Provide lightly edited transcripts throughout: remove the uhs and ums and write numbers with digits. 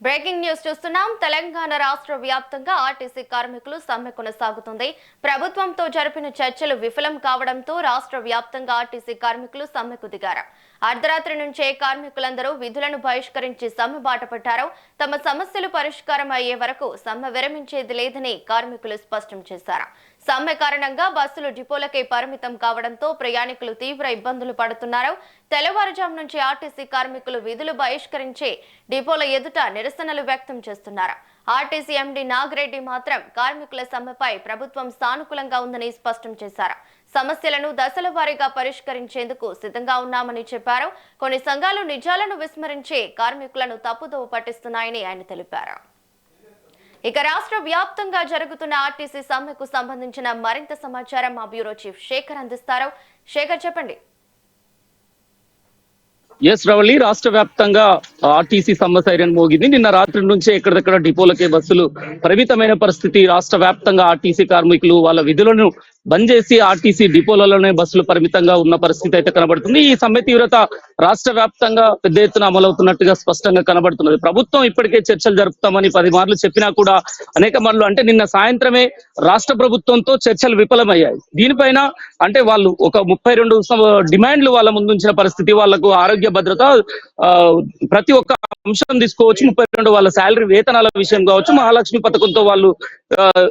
Breaking news చూస్తున్నాం. తెలంగాణ రాష్ట్ర వ్యాప్తంగా ఆర్టీసీ కార్మికులు సమ్మె కొనసాగుతుంది. ప్రభుత్వంతో జరిపిన చర్చలు విఫలం కావడంతో రాష్ట్ర వ్యాప్తంగా ఆర్టీసీ కార్మికులు సమ్మెకు దిగారు. అర్ధరాత్రి నుంచే కార్మికులందరూ విధులను బహిష్కరించి సమ్మె బాట పట్టారు. తమ సమస్యలు పరిష్కారం అయ్యే వరకు సమ్మె విరమించేది లేదని కార్మికులు స్పష్టం చేశారు. సమ్మె కారణంగా బస్సులు డిపోలకే పరిమితం కావడంతో ప్రయాణికులు తీవ్ర ఇబ్బందులు పడుతున్నారు. తెల్లవారుజాము నుంచి ఆర్టీసీ కార్మికులు విధులు బహిష్కరించి డిపోల ఎదుట నిరసనలు వ్యక్తం చేస్తున్నారు. ఆర్టీసీ ఎండీ నాగిరెడ్డి మాత్రం కార్మికుల సమ్మెపై ప్రభుత్వం సానుకూలంగా ఉందని స్పష్టం చేశారు. సమస్యలను దశల వారీగా పరిష్కరించేందుకు సిద్ధంగా ఉన్నామని చెప్పారు. కొన్ని సంఘాలు నిజాలను విస్మరించి కార్మికులను తప్పుదోవ పట్టిస్తున్నాయని ఆయన తెలిపారు. ఇక రాష్ట్ర వ్యాప్తంగా జరుగుతున్న ఆర్టీసీ సమ్మెకు సంబంధించిన మరింత సమాచారం మా బ్యూరో చీఫ్ శేఖర్ అందిస్తారు. శేఖర్, చెప్పండి. ఎస్ రవళి, రాష్ట్ర వ్యాప్తంగా ఆర్టీసీ సమ్మె సైరన్ మోగింది. నిన్న రాత్రి నుంచే ఎక్కడికక్కడ డిపోలకే బస్సులు పరిమితమైన పరిస్థితి. రాష్ట్ర వ్యాప్తంగా ఆర్టీసీ కార్మికులు వాళ్ళ విధులను బంద్ చేసి ఆర్టీసీ డిపోలలోనే బస్సులు పరిమితంగా ఉన్న పరిస్థితి అయితే కనబడుతుంది. ఈ సమ్మె తీవ్రత రాష్ట్ర వ్యాప్తంగా పెద్ద ఎత్తున అమలవుతున్నట్టుగా స్పష్టంగా కనబడుతున్నది. ప్రభుత్వం ఇప్పటికే చర్చలు జరుపుతామని 10 మార్లు చెప్పినా కూడా అనేక మార్లు అంటే నిన్న సాయంత్రమే రాష్ట్ర ప్రభుత్వంతో చర్చలు విఫలమయ్యాయి. దీనిపైన అంటే వాళ్ళు ఒక 32 డిమాండ్లు వాళ్ళ ముందుంచిన పరిస్థితి. వాళ్లకు ఆరోగ్య భద్రత, ప్రతి ఒక్క అంశం తీసుకోవచ్చు, 32 వాళ్ళ శాలరీ వేతనాల విషయం కావచ్చు, మహాలక్ష్మి పథకంతో వాళ్ళు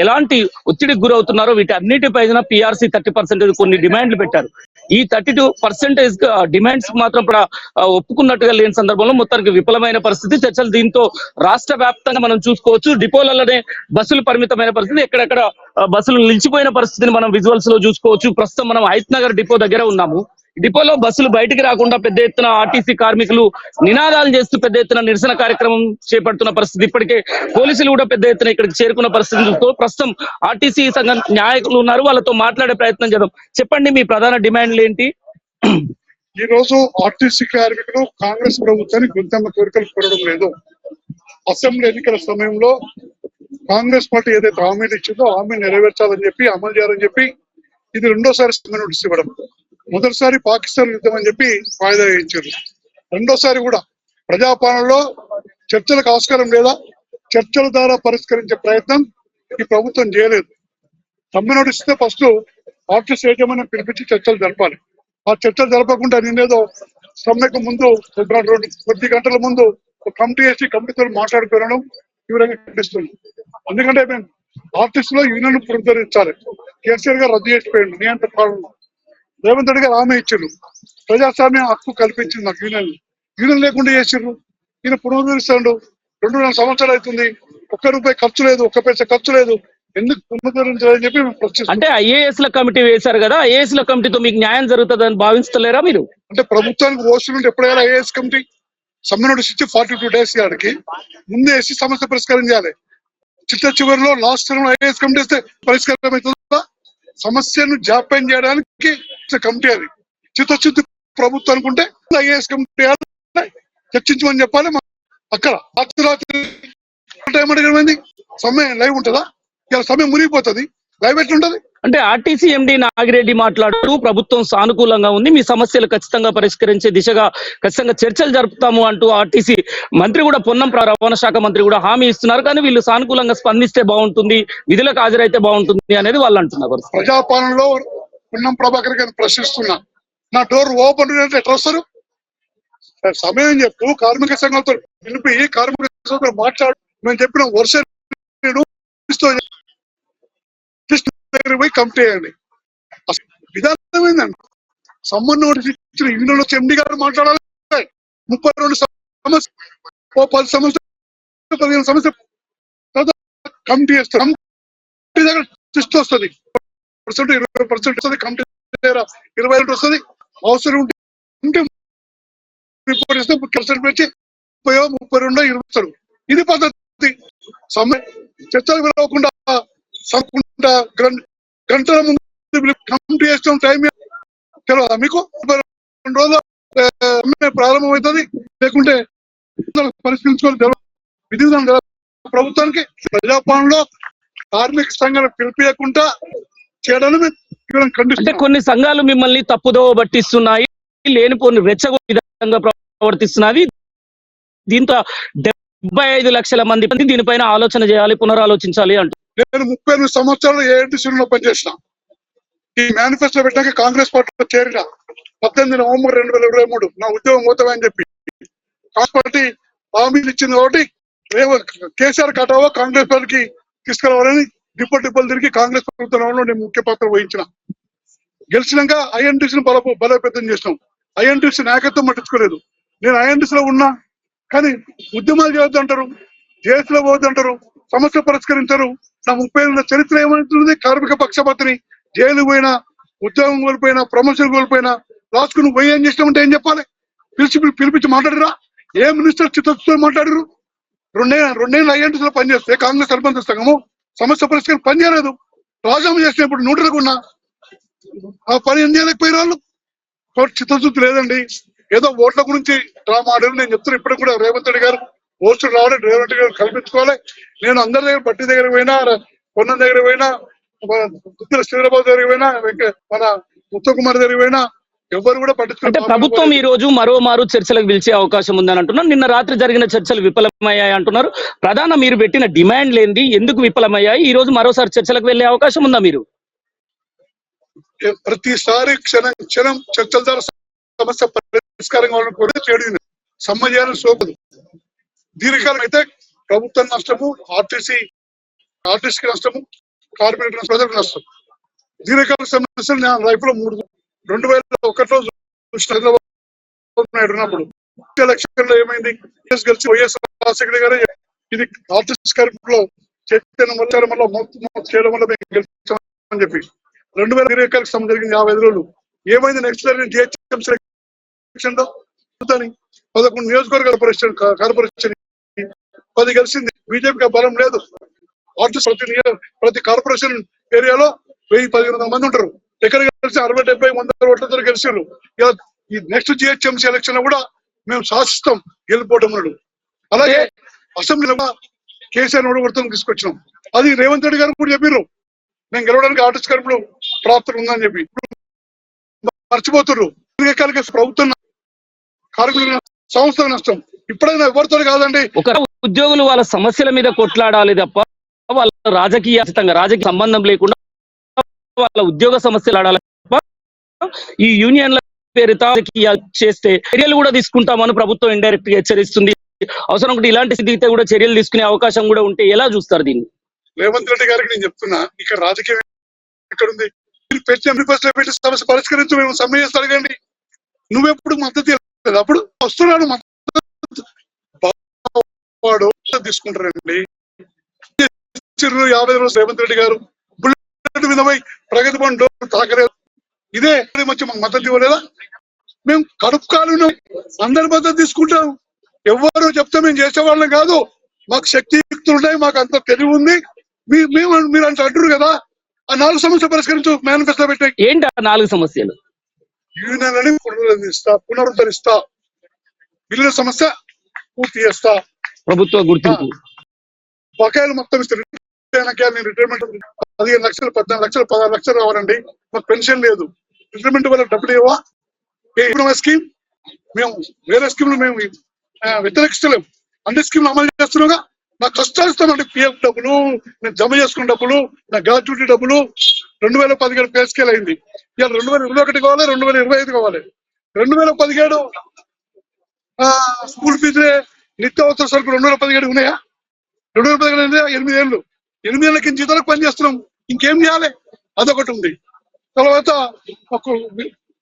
ఎలాంటి ఒత్తిడికి గురవుతున్నారో వీటి అన్నిటిపై పిఆర్సీ 30% కొన్ని డిమాండ్లు పెట్టారు. ఈ 32% డిమాండ్స్ మాత్రం ఒప్పుకున్నట్టుగా లేని సందర్భంలో మొత్తానికి విఫలమైన పరిస్థితి చర్చలు. దీంతో రాష్ట్ర వ్యాప్తంగా మనం చూసుకోవచ్చు, డిపోలలోనే బస్సులు పరిమితమైన పరిస్థితి. ఎక్కడెక్కడ బస్సులు నిలిచిపోయిన పరిస్థితిని మనం విజువల్స్ లో చూసుకోవచ్చు. ప్రస్తుతం మనం హైత్ నగర్ డిపో దగ్గర ఉన్నాము. డిపోలో బస్సులు బయటికి రాకుండా పెద్ద ఎత్తున ఆర్టీసీ కార్మికులు నినాదాలు చేస్తూ పెద్ద ఎత్తున నిరసన కార్యక్రమం చేపడుతున్న పరిస్థితి. ఇప్పటికే పోలీసులు కూడా పెద్ద ఎత్తున ఇక్కడికి చేరుకున్న పరిస్థితి చూస్తూ ప్రస్తుతం ఆర్టీసీ సంఘం నాయకులు ఉన్నారు, వాళ్ళతో మాట్లాడే ప్రయత్నం చేద్దాం. చెప్పండి, మీ ప్రధాన డిమాండ్లు ఏంటి? ఈ రోజు ఆర్టీసీ కార్మికులు కాంగ్రెస్ ప్రభుత్వాన్ని గుంతమ్మ కోరికలు కోరడం లేదు. అసెంబ్లీ ఎన్నికల సమయంలో కాంగ్రెస్ పార్టీ ఏదైతే హామీలు ఇచ్చిందో హామీ నెరవేర్చాలని చెప్పి, అమలు చేయాలని చెప్పి ఇది రెండోసారి సమ్మె నోటీస్ ఇవ్వడం. మొదటిసారి పాకిస్తాన్ యుద్ధం అని చెప్పి వాయిదా వేయించారు. రెండోసారి కూడా ప్రజాపాలనలో చర్చలకు ఆస్కారం లేదా, చర్చల ద్వారా పరిష్కరించే ప్రయత్నం ఈ ప్రభుత్వం చేయలేదు. సమ్మె నోటీస్ ఇస్తే ఫస్ట్ ఆర్టీసీ యాజమాన్యం పిలిపించి చర్చలు జరపాలి. ఆ చర్చలు జరపకుండా నేనేదో సమ్మెకు ముందు కొద్ది గంటల ముందు కమిటీ వేసి కమిటీతో మాట్లాడుకోవడం తీవ్రంగా కనిపిస్తుంది. ఎందుకంటే మేము ఆర్టీసీలో యూనియన్ పునరుద్ధరించాలి. కేసీఆర్ గారు రద్దు చేసిపోయింది నియంత్రణ పాలన. రేవంత్ రెడ్డి గారు హామీ ఇచ్చారు, ప్రజాస్వామ్యం హక్కు కల్పించింది నాకు. యూనియన్ లేకుండా చేసిర్రు. ఈయన పునరుద్ధరిస్తాడు. 2-4 సంవత్సరాలు అవుతుంది, ₹1 ఖర్చు లేదు, 1 పైసా ఖర్చు లేదు. ఎందుకు పునరుద్ధరించాలని చెప్పి మేము ప్రశ్నిస్తాం. అంటే ఐఏఎస్ ల కమిటీ వేశారు కదా, ఐఏఎస్ ల కమిటీతో మీకు న్యాయం జరుగుతుందని భావిస్తలేరా మీరు? అంటే ప్రభుత్వానికి ఓట్లు ఎప్పుడైనా ఐఏఎస్ కమిటీ సమ్మె నోటీస్ ఇచ్చి 42 డేస్ గారికి ముందే వేసి సమస్య పరిష్కారం చేయాలి. చివరిలో లాస్ట్ టైం ఐఏఎస్ కమిటీ ఇస్తే పరిష్కారం అవుతుందా? సమస్యను జాప్యం చేయడానికి కమిటీ అది. చిత్తశుద్ధి ప్రభుత్వం అనుకుంటే ఐఏఎస్ కమిటీ చర్చించమని చెప్పాలి. అక్కడ ఏమడిగింది? సమ్మె లైవ్ ఉంటుందా? ఇలా సమ్మె మునిగిపోతుంది, లైవ్ ఎట్లుంటది? అంటే ఆర్టీసీ ఎండీ నాగిరెడ్డి మాట్లాడుతూ ప్రభుత్వం సానుకూలంగా ఉంది, మీ సమస్యలు ఖచ్చితంగా పరిష్కరించే దిశగా ఖచ్చితంగా చర్చలు జరుపుతాము అంటూ ఆర్టీసీ మంత్రి కూడా పొన్నం రవాణా శాఖ మంత్రి కూడా హామీ ఇస్తున్నారు. కానీ వీళ్ళు సానుకూలంగా స్పందిస్తే బాగుంటుంది, విధులకు హాజరైతే బాగుంటుంది అనేది వాళ్ళు అంటున్నారు. ప్రజాపాలనలో పొన్నం ప్రభాకర్ గారిని ప్రశ్నిస్తున్నా, నా డోర్ ఓపెన్ అంటే ఎట్లా వస్తారు? సమయం చెప్పు, కార్మిక సంఘాలతో పిలిపి కార్మిక సంఘాలతో మాట్లాడు. మేము చెప్పిన వర్ష పోయి కమిటీ చేయండి. విధానం ఏందండి? సమ్మర్ నోటీస్ ఇచ్చిన యూనియన్ వచ్చి ఎండీ గారు మాట్లాడాలి. 32 సమస్య, 10 సమస్యలు, 15 సమస్యలు కమిటీ చేస్తారు. కమిటీ దగ్గర లిస్ట్ వస్తుంది, 20% వస్తుంది. కమిటీ దగ్గర 20% వస్తుంది. అవసరం ఉంటే రిపోర్ట్ ఇస్తే 30% పెంచి 32 20. ఇది పద్ధతి. సమ్మె చర్చలు పిలవకుండా గంటల ముందు కమిటీ చేస్తాం. టైం తెలియదా మీకు? 2 రోజులు ప్రారంభమవుతుంది, లేకుంటే పరిష్కరించుకొని తెలియదు. విధి ప్రభుత్వానికి ప్రజాపాలనలో కార్మిక సంఘాలు పిలిపియకుండా చేయడానికి అంటే కొన్ని సంఘాలు మిమ్మల్ని తప్పుదోవ పట్టిస్తున్నాయి, లేనిపోని రెచ్చగొట్టే విధంగా ప్రవర్తిస్తున్నది. దీంతో 75 లక్షల మంది దీనిపైన ఆలోచన చేయాలి, పునరాలోచించాలి అంటూ. నేను 38 సంవత్సరాలు ఏఐటీసీలో పనిచేసిన. ఈ మేనిఫెస్టో పెట్టాక కాంగ్రెస్ పార్టీలో చేరిన 18 నవంబర్ 2023 నా ఉద్యోగం పోతామని చెప్పి కాంగ్రెస్ పార్టీ హామీలు ఇచ్చింది కాబట్టి కేసీఆర్ కటావో కాంగ్రెస్ పార్టీకి తీసుకురావాలని డిపోలు తిరిగి కాంగ్రెస్ ప్రభుత్వంలో నేను ముఖ్య పాత్ర వహించిన. గెలిచినాక ఐఎన్టీసీని బలోపేతం చేసినాం. ఐఎన్టీసీ నాయకత్వం పట్టించుకోలేదు. నేను ఐఎన్టీసీలో ఉన్నా కానీ ఉద్యమాలు చేయొద్దు అంటారు, జేఏసీలో పోవద్దు అంటారు, సమస్య పరిష్కరించారు. నా 30 ఏళ్ళ చరిత్ర ఏమంటుంది? కార్మిక పక్షపాతిని, జైలు పోయినా, ఉద్యోగం కోల్పోయినా, ప్రమోషన్ కోల్పోయినా, రాసుకుని పోయి ఏం చేసినామంటే ఏం చెప్పాలి? పిలిపించి మాట్లాడరా? ఏ మినిస్టర్ చిత్తతో మాట్లాడారు? రెండేళ్ళు ఐఎన్టీసీలో పనిచేస్తే కాంగ్రెస్ అనుబంధ సంఘము సమస్య పరిష్కారం పనిచేయలేదు. రాజీనామా చేసినప్పుడు న్యూట్రల్గా ఉన్నా ఆ పని ఏం చేయలేకపోయిన వాళ్ళు చిత్తశుద్ధి లేదండి. ఏదో ఓట్ల గురించి డ్రామా ఆడారు. నేను చెప్తున్నా ఇప్పుడు కూడా రేవంత్ రెడ్డి గారు ఓట్లు రావాలి, రేవంత్ రెడ్డి గారు కల్పించుకోవాలి. నేను అందరి దగ్గర బట్టి దగ్గర పోయినా, పొన్నం దగ్గర పోయినా, గుత్తుల శ్రీరాబాబు దగ్గర పోయినా, మన ఉత్తమ్ కుమార్ దగ్గర పోయినా ఎవరు కూడా అంటే పట్టించుకోవాలి. ప్రభుత్వం ఈ రోజు మరోమారు చర్చలకు పిలిచే అవకాశం ఉందని అంటున్నారు. నిన్న రాత్రి జరిగిన చర్చలు విఫలమయ్యాయి అంటున్నారు. ప్రధాన మీరు పెట్టిన డిమాండ్ లేనిది ఎందుకు విఫలమయ్యాయి? ఈ రోజు మరోసారి చర్చలకు వెళ్లే అవకాశం ఉందా? మీరు ప్రతిసారి క్షణం చర్చల ద్వారా సమస్య పరిష్కారం కావాలని కూడా చేయడం సమాజాన్ని సోపదు. దీర్ఘకాలం అయితే ప్రభుత్వం నష్టము, ఆర్టీసీకి నష్టము, కార్పొరేట్ ప్రజలకు నష్టం. దీర్ఘకాల సమస్యలు నా లైఫ్ లో 2001లో ఉన్నప్పుడు ఎలక్షన్ లో ఏమైంది? గెలిచి వైఎస్ రాజశేఖర గారు ఇది ఆర్టీసీ కార్మికులు చైతన్యం వల్ల మొత్తం చేయడం వల్ల మేము గెలిచామని చెప్పి 2020 సంబంధం జరిగింది 55 రోజులు. ఏమైంది? నెక్స్ట్ జిహెచ్ఎంసీ ఎలక్షన్ లో 11 నియోజకవర్గాల కార్పొరేషన్ 10 గెలిచింది. బీజేపీకి బలం లేదు. ఆర్టీసీ ప్రతి కార్పొరేషన్ ఏరియాలో 1000-1500 మంది ఉంటారు. ఎక్కడ గెలిచి 60-70-100 ఓట్లతో గెలిచారు. ఈ నెక్స్ట్ జిహెచ్ఎంసీ ఎలక్షన్ లో కూడా మేము శాసిస్తాం గెలిపోవడం. అలాగే అసెంబ్లీలో కేసీఆర్ ఓడగొడతాం తీసుకొచ్చినాం. అది రేవంత్ రెడ్డి గారు కూడా చెప్పారు, నేను గెలవడానికి ఆర్టీసీ కార్మికులు ప్రాప్తం ఉందని చెప్పి. మర్చిపోతున్నారు. దీర్ఘకాలిక ప్రభుత్వం కార్మికుల సంస్థల నష్టం. ఇప్పుడైనా ఎవరితో కాదండి, ఒక ఉద్యోగులు వాళ్ళ సమస్యల మీద కొట్లాడాలి తప్ప వాళ్ళ రాజకీయ సంబంధం లేకుండా వాళ్ళ ఉద్యోగ సమస్యలు ఆడాలి తప్ప ఈ యూనియన్ల పేరుతో చేస్తే చర్యలు కూడా తీసుకుంటామని ప్రభుత్వం ఇండైరెక్ట్ గా హెచ్చరిస్తుంది. అవసరం ఒకటి ఇలాంటి స్థితితో కూడా చర్యలు తీసుకునే అవకాశం కూడా ఉంటే ఎలా చూస్తారు దీన్ని? రేవంత్ రెడ్డి గారికి నేను చెప్తున్నా, ఇక్కడ రాజకీయం ఎక్కడుంది? మీరు పెట్టి సమస్య పరిష్కరించి మేము సమ్మె చేస్తే అడగండి. నువ్వెప్పుడు మద్దతు ఇవ్వలేదు. అప్పుడు వస్తున్నాడు వాడు తీసుకుంటారండి. 50 రోజులు రేవంత్ రెడ్డి గారు బుల్లెట్ మీద పోయి ప్రగతి బండు తాకలేదు. ఇదే మంచి మాకు మద్దతు ఇవ్వలేదా? మేము కడుపు కాలు అందరి మద్దతు తీసుకుంటాం. ఎవరు చెప్తే మేము చేసేవాళ్ళం కాదు. మాకు శక్తియుక్తులు ఉన్నాయి, మాకు అంత తెలివి ఉంది. మీరు అంటే అంటారు కదా, ఆ 4 సమస్యలు పరిష్కరించు మేనిఫెస్టో పెట్టాయి. ఏంటి ఆ 4 సమస్యలు? యూనియన్ అని పునరుద్ధరిస్తా, బిల్లుల సమస్య పూర్తి చేస్తా, ప్రభుత్వ గుర్తింపు, బకాయిలు మొత్తం ఇస్తారు. నేను రిటైర్మెంట్ 15 లక్షలు, 14 లక్షలు, 16 లక్షలు కావాలండి. మాకు పెన్షన్ లేదు. రిటైర్మెంట్ వల్ల డబ్బులు ఇవ్వా? స్కీమ్ మేము వేరే స్కీమ్లు మేము వ్యతిరేకిస్తలేము. అన్ని స్కీమ్లు అమలు చేస్తున్నాగా. నాకు కష్టాలు ఇస్తామండి. పిఎఫ్ డబ్బులు, నేను జమ చేసుకున్న డబ్బులు, నా గ్రాట్యుటీ డబ్బులు 2017 పే స్కేల్ అయింది. ఇవాళ 2021 కావాలి, 2025 కావాలి. 2017 స్కూల్ ఫీజు, నిత్యావసర సరుకులు 2017 ఉన్నాయా? 2017 8 ఏళ్ళు. 8 ఏళ్ళకి జీతాలకు పని చేస్తున్నాం. ఇంకేం చేయాలి? అదొకటి ఉంది. తర్వాత ఒక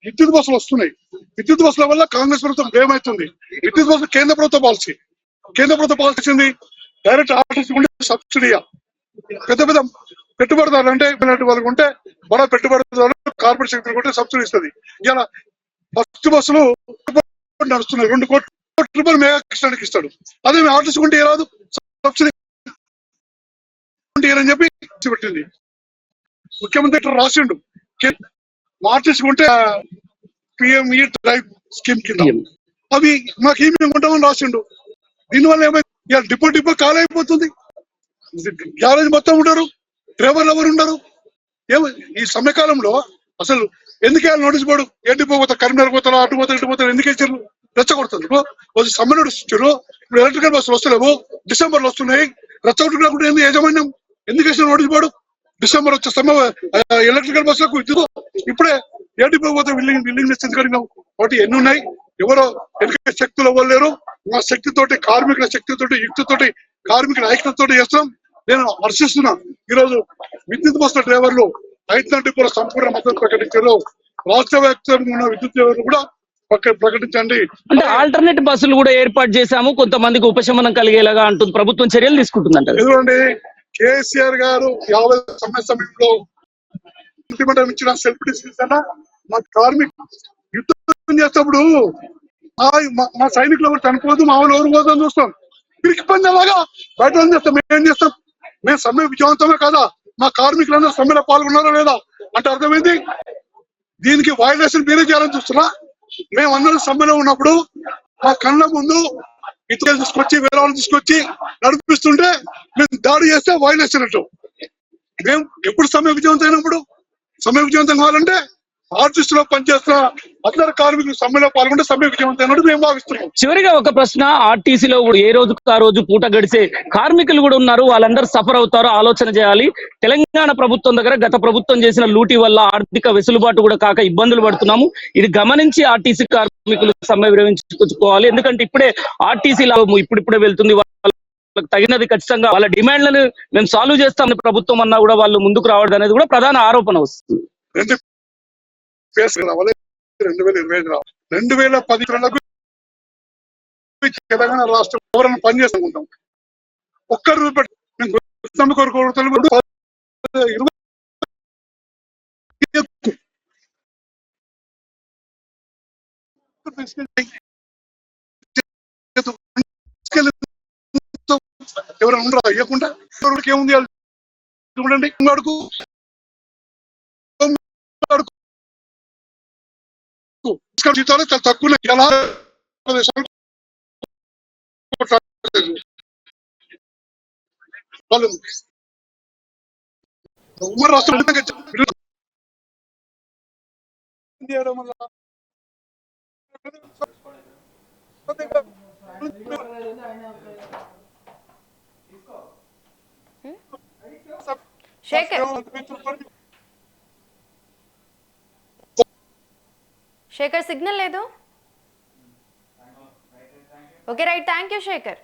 విద్యుత్ బస్సులు వస్తున్నాయి. విద్యుత్ బస్సుల వల్ల కాంగ్రెస్ ప్రభుత్వం ఏమవుతుంది? విద్యుత్ బస్సులు కేంద్ర ప్రభుత్వ పాలసీ వచ్చింది. డైరెక్ట్ ఆర్టీసీ ఉంటే సబ్సిడీయా? పెద్ద పెట్టుబడిదారులు అంటే వాళ్ళకు ఉంటే బడా పెట్టుబడిదారులు కార్పొరేట్ సెక్టర్ ఉంటే సబ్సిడీ ఇస్తుంది. ఇలా ఫస్ట్ బస్సులు నడుస్తున్నాయి. 2 కోట్ల రూపాయలు మెగా కృష్ణానికి ఇస్తాడు. అదే ఆర్టీసీ ఉంటే ఏ రాదు, సబ్సిడీ అని చెప్పి పెట్టింది. ముఖ్యమంత్రి రాసిండు, ఆర్టీసీ ఉంటే పిఎంఈ డ్రైవ్ స్కీమ్ కింద అవి మాకు ఏమేమి ఉంటామని రాసిండు. దీనివల్ల ఏమైంది? డిపో ఖాళీ అయిపోతుంది. గ్యారేజ్ మొత్తం ఉండరు, డ్రైవర్లు ఎవరు ఉండరు. ఈ సమయకాలంలో అసలు ఎందుకు వేయాలి నోటీస్ బోర్డు? ఏ డిపో పోతా, కరీంనగర్ పోతారా, అటు పోతారు, ఇటు పోతారు, ఎందుకు ఇచ్చారు? రెచ్చగొడుతుంది. సమ్మె నోటీస్ ఇచ్చారు. ఇప్పుడు ఎలక్ట్రికల్ బస్సులు వస్తలేవు. డిసెంబర్లో వస్తున్నాయి. రచ్చగొట్టుకున్నప్పుడు ఏంది యాజమాన్యం ఎందుకు వేసిన నోటీస్ బోర్డు? డిసెంబర్ వచ్చే ఎలక్ట్రికల్ బస్సులకు ఇదిగో ఇప్పుడే ఏడిపోతే బిల్డింగ్ ఇచ్చింది కడిగినాం. ఒకటి ఎన్ని ఉన్నాయి, ఎవరో ఎన్నిక శక్తులు ఇవ్వలేరు. మా శక్తితోటి, కార్మికుల శక్తితోటి, యుక్తితోటి, కార్మికుల ఐక్యతతో చేస్తాం. నేను హర్షిస్తున్నా. ఈరోజు విద్యుత్ బస్సుల డ్రైవర్లు 5 డిపోల సంపూర్ణ మద్దతు ప్రకటించారు. రాష్ట్ర వ్యాప్తంగా ఉన్న విద్యుత్ డ్రైవర్లు కూడా ప్రకటించండి. అంటే ఆల్టర్నేట్ బస్సులు కూడా ఏర్పాటు చేశాము, కొంతమందికి ఉపశమనం కలిగేలాగా అంటుంది. ప్రభుత్వం చర్యలు తీసుకుంటుందంట. ఎందుకంటే కేసీఆర్ గారు 50 సమయంలో ఇచ్చిన సెల్ఫ్ డిసిషన్ మా కార్మిక యుద్ధం చేసేటప్పుడు మా సైనికులు ఎవరు చనిపోదు, మా వాళ్ళు ఎవరు పోదని చూస్తాం. పిరికి పందేలాగా బయట చేస్తాం. ఏం చేస్తాం? మేము సమ్మె విజయవంతమే కదా, మా కార్మికులందరూ సమ్మెలో పాల్గొన్నారా లేదా అంటే అర్థమైంది. దీనికి వైలేషన్ మీరే చేయాలని చూస్తున్నా. మేము అందరం సమ్మెలో ఉన్నప్పుడు మా కళ్ళ ముందు ఇతరులు తీసుకొచ్చి, వేరే వాళ్ళు తీసుకొచ్చి నడిపిస్తుంటే మేము దాడి చేస్తే వైలేషన్ అంటూ. మేము ఎప్పుడు సమ్మె విజయవంతం అయినప్పుడు, సమ్మె విజయవంతం కావాలంటే ఆర్టిస్టులో పనిచేస్తున్న అందరు కార్మికులు సమ్మెలో పాల్గొంటే సమ్మె విజయవంతం అయినట్టు మేము భావిస్తున్నాం. చివరిగా ఒక ప్రశ్న, ఆర్టీసీలో ఏ రోజుకు ఆ రోజు పూట గడిచే కార్మికులు కూడా ఉన్నారు, వాళ్ళందరూ సఫర్ అవుతారో ఆలోచన చేయాలి. తెలంగాణ ప్రభుత్వం దగ్గర గత ప్రభుత్వం చేసిన లూటీ వల్ల ఆర్థిక వెసులుబాటు కూడా కాక ఇబ్బందులు పడుతున్నాము. ఇది గమనించి ఆర్టీసీ కార్మికులు సమ్మె విరమించుకోవాలి. ఎందుకంటే ఇప్పుడే ఆర్టీసీ ఇప్పుడిప్పుడే వెళ్తుంది. వాళ్ళకి తగినది ఖచ్చితంగా వాళ్ళ డిమాండ్లను మేము సాల్వ్ చేస్తామని ప్రభుత్వం అన్నా కూడా వాళ్ళు ముందుకు రావడం అనేది కూడా ప్రధాన ఆరోపణ వస్తుంది. 2025 రావాలి. 2010 తెలంగాణ రాష్ట్రం ఎవరైనా పనిచేసుకుంటాం. ఒక్క రూపాయి ఎవరైనా ఉండరా ఇవ్వకుండా? ఏముంది చూడండి, అడుగు జీతాలు చాలా తక్కువ. ఎలా ఉమ్మడి రాష్ట్రం శేఖర్ సిగ్నల్ లేదు. Okay right, thank you Shekhar.